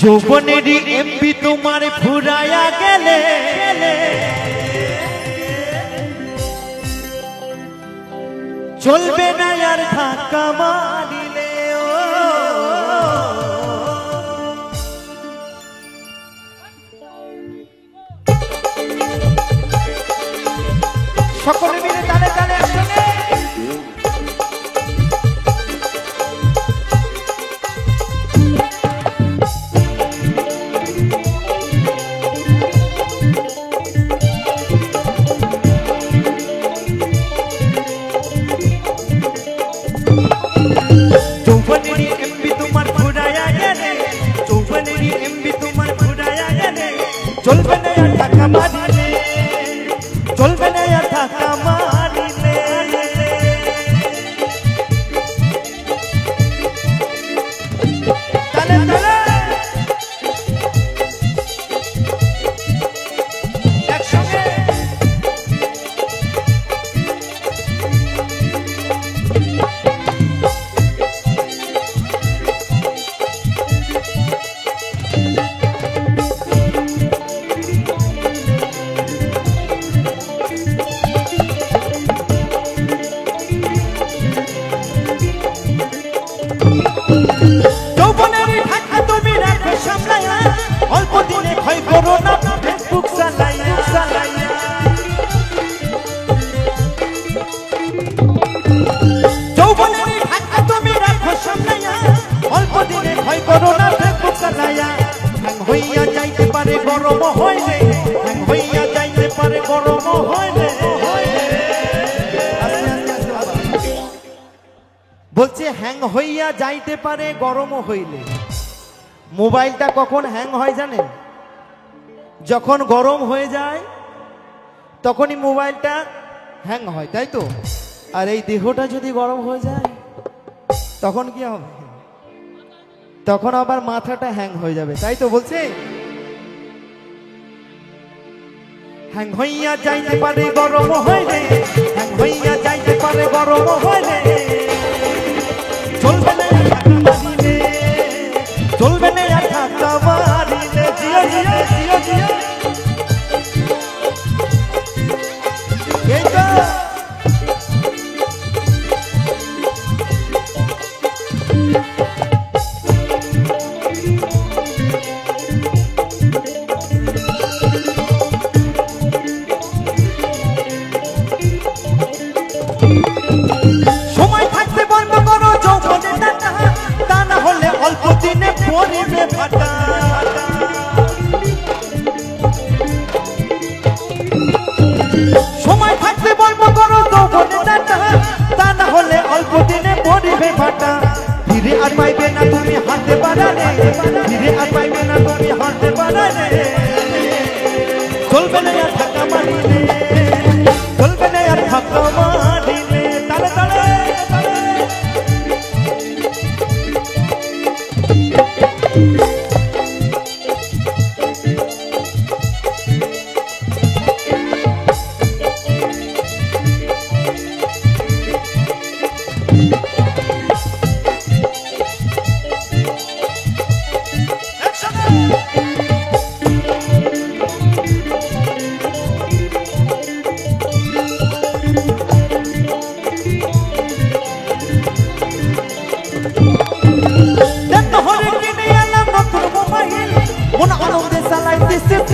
যৌবনেরই MB তোমার ফুরায়া গেলে চলবে না আর ধাক্কা মারিলে সকলে মিলে তালে তালে একসঙ্গে যৌবনেরই এমবি তোমার ফুরায়া গেলে যৌবনেরই এমবি তোমার ফুরায়া গেলে চলবে না আর ধাক্কা মারিলে চলবে না আর ধাক্কা মারিলে তালে তালে একসঙ্গে যৌবনেরই ধাক্কা তুমি রাখো সামলায়া অল্প দিনে ক্ষয় করো না ফেসবুক চালাইয়া যৌবনেরই ধাক্কা তুমি রাখো সামলায়া অল্প দিনে ক্ষয় করো না ফেসবুক চালাইয়া হ্যাং হইয়া যাইতে পারে গরম হইলে হ্যাং হইয়া যাইতে পারে গরম হইলে বলছে হ্যাং হইয়া যাইতে পারে গরম হইলে মোবাইলটা কখন হ্যাং হয় জানেন যখন গরম হয়ে যায় তখনই মোবাইলটা হ্যাং হয় তাই তো আর এই দেহটা যদি গরম হয়ে যায় তখন কি হবে তখন আবার মাথাটা হ্যাং হয়ে যাবে তাই তো বলছে হ্যাং হইয়া যাইতে পারে গরম হইলে হ্যাং হইয়া যাইতে পারে গরম হইলে চলবে না ধাক্কা মারিলে চলবে না ধাক্কা মারিলে জিও জিও জিও জিও এই তো সময় থাকতে বন্ধ করো যৌবনে টাকা তা না হলে অল্প দিনে পরিবে ফাটা সময় থাকতে বন্ধ করো যৌবনে টাকা তা না হলে অল্প দিনে পরিবে ফাটা ফিরে আর পাইবে না তুমি হাতে বাড়ালে ফিরে আর পাইবে না তুমি হাতে বাড়ালে চলবে না আর ধাক্কা মারিলে চলবে না আর ধাক্কা মারিলে তালে তালে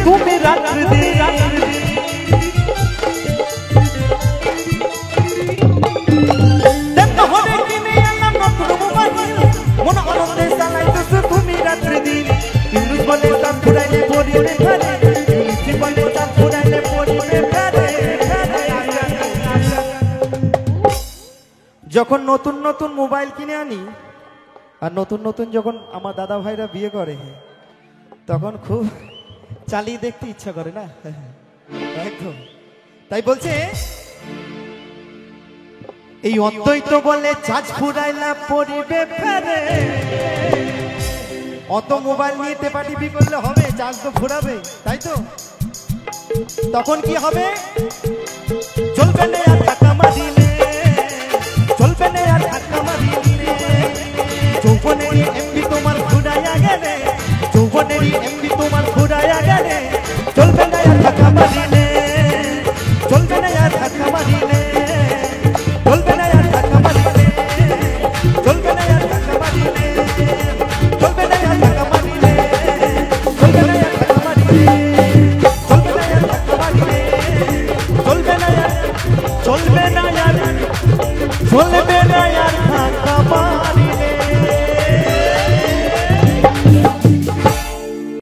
তুমি রাত্রি দিন মন আনন্দে চালাইতেছ তুমি রাত্রি দিন ইউনুস বলে তার ফুরাইলে পরিবে ফেলে ইউনুস বলে তার ফুরাইলে পরিবে ফেলে যখন নতুন নতুন মোবাইল কিনে আনি আর নতুন নতুন যখন আমার দাদা ভাইরা বিয়ে করে তখন খুব চালিয়ে দেখতে ইচ্ছা করে না একদম তাই বলছে এই অদ্বৈত বলে চার্জ ফুরাইলা পরিবে ফেরে অত মোবাইল নিয়ে টেপাটিপি করলে হবে চার্জ তো ফুরাবে তাই তো তখন কি হবে চলবে না আর ধাক্কা মারিলে চলবে না আর ধাক্কা মারিলে যৌবনের এমবি তোমার ফুরাইয়া গেলে যৌবন জিবি এমবি তোমার ফুরায়া গেলে চলবে না আর ধাক্কা মারিলে, চলবে না আর ধাক্কা মারিলে, চলবে না আর ধাক্কা মারিলে, চলবে না আর ধাক্কা মারিলে, চলবে না আর ধাক্কা মারিলে, চলবে না আর ধাক্কা মারিলে, চলবে না আর ধাক্কা মারিলে, চলবে না আর, চলবে না আর, চলবে